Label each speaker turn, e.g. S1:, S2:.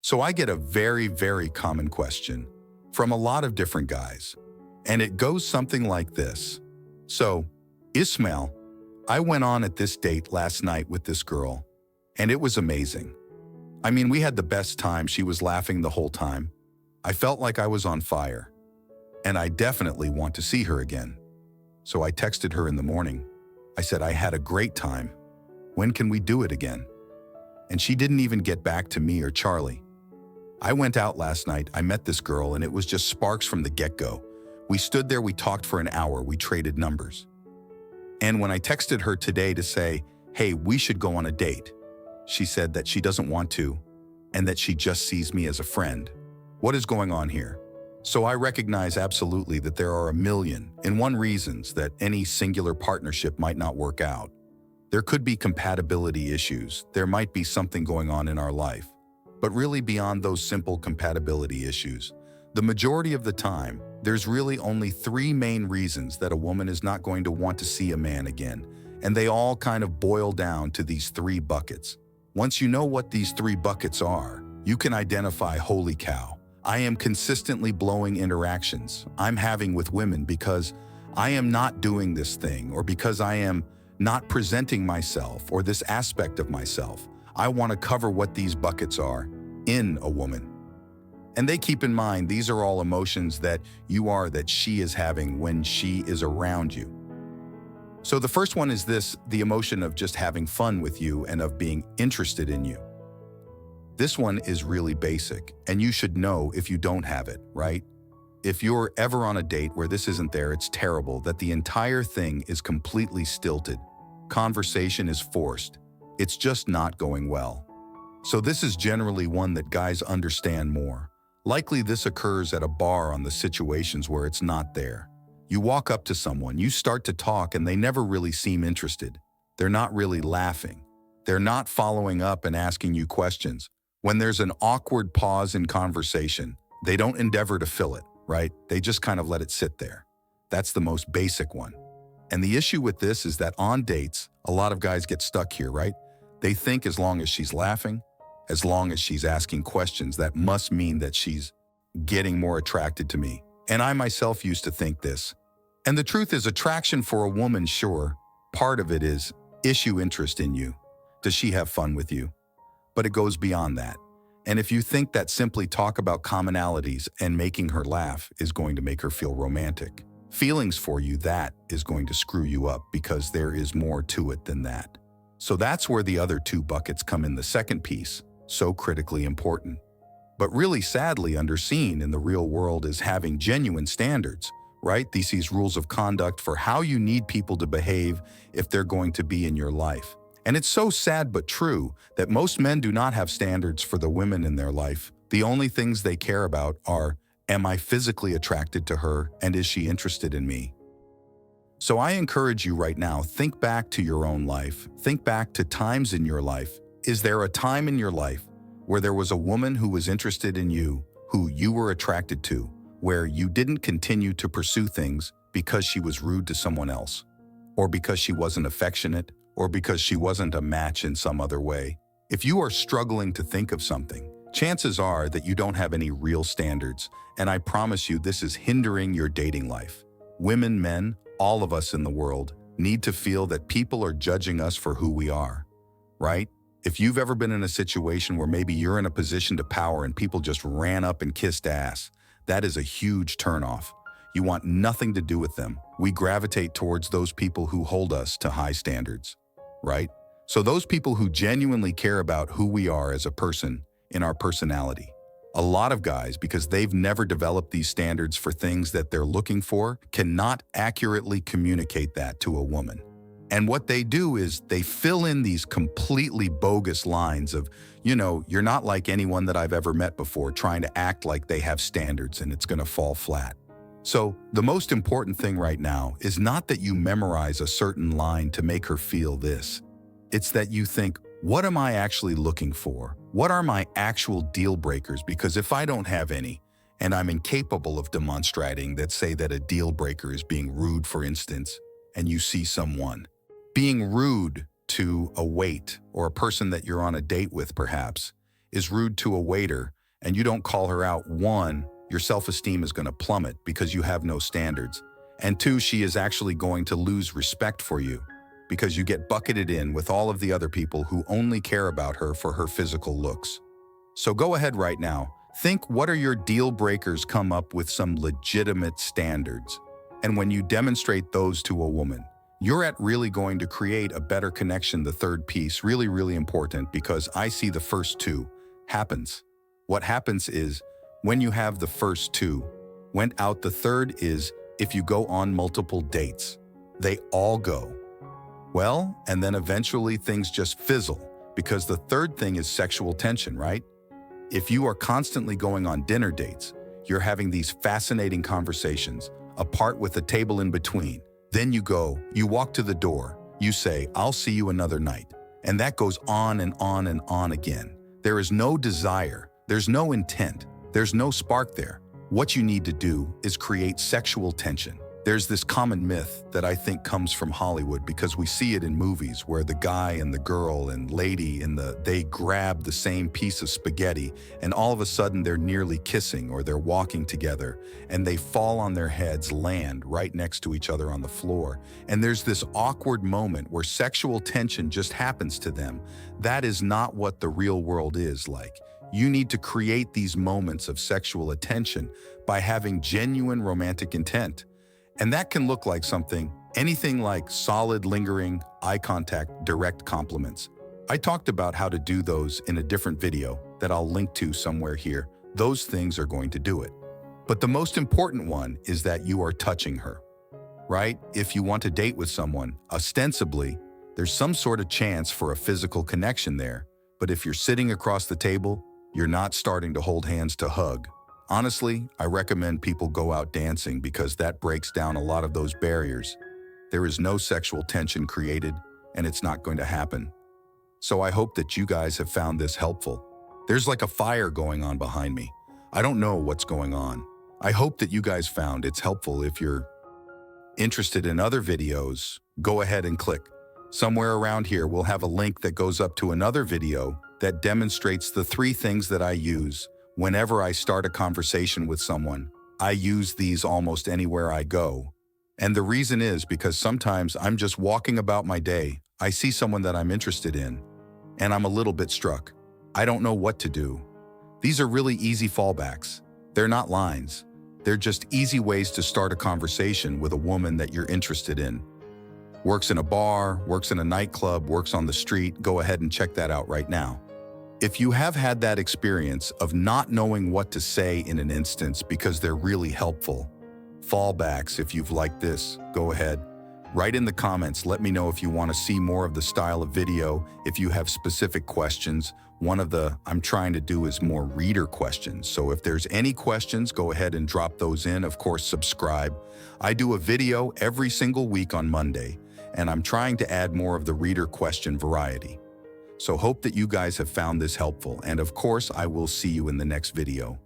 S1: So I get a very, very common question from a lot of different guys, and it goes something like this. So, Ismail, I went on at this date last night with this girl, and it was amazing. I mean, we had the best time. She was laughing the whole time. I felt like I was on fire, and I definitely want to see her again. So I texted her in the morning. I said, I had a great time. When can we do it again? And she didn't even get back to me or Charlie. I went out last night, I met this girl, and it was just sparks from the get-go. We stood there, we talked for an hour, we traded numbers. And when I texted her today to say, hey, we should go on a date, she said that she doesn't want to, and that she just sees me as a friend. What is going on here? So I recognize absolutely that there are a million and one reasons that any singular partnership might not work out. There could be compatibility issues, there might be something going on in our life. But really beyond those simple compatibility issues, the majority of the time, there's really only three main reasons that a woman is not going to want to see a man again, and they all kind of boil down to these three buckets. Once you know what these three buckets are, you can identify, holy cow, I am consistently blowing interactions I'm having with women because I am not doing this thing, or because I am not presenting myself or this aspect of myself. I want to cover what these buckets are in a woman. And they keep in mind, these are all emotions that she is having when she is around you. So the first one is this, the emotion of just having fun with you and of being interested in you. This one is really basic, and you should know if you don't have it, right? If you're ever on a date where this isn't there, it's terrible that the entire thing is completely stilted. Conversation is forced. It's just not going well. So this is generally one that guys understand more. Likely this occurs at a bar on the situations where it's not there. You walk up to someone, you start to talk, and they never really seem interested. They're not really laughing. They're not following up and asking you questions. When there's an awkward pause in conversation, they don't endeavor to fill it, right? They just kind of let it sit there. That's the most basic one. And the issue with this is that on dates, a lot of guys get stuck here, right? They think as long as she's laughing, as long as she's asking questions, that must mean that she's getting more attracted to me. And I myself used to think this. And the truth is, attraction for a woman, sure, part of it is issue interest in you. Does she have fun with you? But it goes beyond that. And if you think that simply talk about commonalities and making her laugh is going to make her feel romantic, feelings for you, that is going to screw you up, because there is more to it than that. So that's where the other two buckets come in, the second piece, so critically important. But really sadly underseen in the real world is having genuine standards, right? These rules of conduct for how you need people to behave if they're going to be in your life. And it's so sad but true that most men do not have standards for the women in their life. The only things they care about are, am I physically attracted to her, and is she interested in me? So I encourage you right now, think back to your own life. Think back to times in your life. Is there a time in your life where there was a woman who was interested in you, who you were attracted to, where you didn't continue to pursue things because she was rude to someone else, or because she wasn't affectionate, or because she wasn't a match in some other way? If you are struggling to think of something, chances are that you don't have any real standards, and I promise you this is hindering your dating life. Women, men, all of us in the world need to feel that people are judging us for who we are, right? If you've ever been in a situation where maybe you're in a position to power and people just ran up and kissed ass, that is a huge turnoff. You want nothing to do with them. We gravitate towards those people who hold us to high standards, right? So those people who genuinely care about who we are as a person, in our personality. A lot of guys, because they've never developed these standards for things that they're looking for, cannot accurately communicate that to a woman. And what they do is they fill in these completely bogus lines of, you're not like anyone that I've ever met before, trying to act like they have standards, and it's going to fall flat. So the most important thing right now is not that you memorize a certain line to make her feel this. It's that you think, what am I actually looking for? What are my actual deal breakers? Because if I don't have any, and I'm incapable of demonstrating that, say that a deal breaker is being rude, for instance, and you see someone being rude to a wait, or a person that you're on a date with perhaps, is rude to a waiter, and you don't call her out, one, your self-esteem is going to plummet because you have no standards. And two, she is actually going to lose respect for you because you get bucketed in with all of the other people who only care about her for her physical looks. So go ahead right now. Think, what are your deal breakers? Come up with some legitimate standards. And when you demonstrate those to a woman, you're really going to create a better connection. The third piece, really important, because I see the first two happens. What happens is when you have the first two went out, the third is if you go on multiple dates, they all go well, and then eventually things just fizzle because the third thing is sexual tension, right? If you are constantly going on dinner dates, you're having these fascinating conversations, apart with a table in between. Then you walk to the door, you say, "I'll see you another night." And that goes on and on and on again. There is no desire, there's no intent, there's no spark there. What you need to do is create sexual tension. There's this common myth that I think comes from Hollywood because we see it in movies where the guy and the girl and lady they grab the same piece of spaghetti and all of a sudden they're nearly kissing or they're walking together and they fall on their heads, land right next to each other on the floor. And there's this awkward moment where sexual tension just happens to them. That is not what the real world is like. You need to create these moments of sexual attention by having genuine romantic intent. And that can look like anything like solid, lingering, eye contact, direct compliments. I talked about how to do those in a different video that I'll link to somewhere here. Those things are going to do it. But the most important one is that you are touching her, right? If you want to date with someone, ostensibly, there's some sort of chance for a physical connection there. But if you're sitting across the table, you're not starting to hold hands to hug. Honestly, I recommend people go out dancing because that breaks down a lot of those barriers. There is no sexual tension created, and it's not going to happen. So I hope that you guys have found this helpful. There's like a fire going on behind me. I don't know what's going on. I hope that you guys found it's helpful. If you're interested in other videos, go ahead and click. Somewhere around here, we'll have a link that goes up to another video that demonstrates the 3 things that I use whenever I start a conversation with someone. I use these almost anywhere I go. And the reason is because sometimes I'm just walking about my day, I see someone that I'm interested in, and I'm a little bit struck. I don't know what to do. These are really easy fallbacks. They're not lines. They're just easy ways to start a conversation with a woman that you're interested in. Works in a bar, works in a nightclub, works on the street. Go ahead and check that out right now. If you have had that experience of not knowing what to say in an instance because they're really helpful, fallbacks, if you've liked this, go ahead. Write in the comments, let me know if you want to see more of the style of video, if you have specific questions. One of the I'm trying to do is more reader questions. So if there's any questions, go ahead and drop those in. Of course, subscribe. I do a video every single week on Monday, and I'm trying to add more of the reader question variety. So hope that you guys have found this helpful, and of course, I will see you in the next video.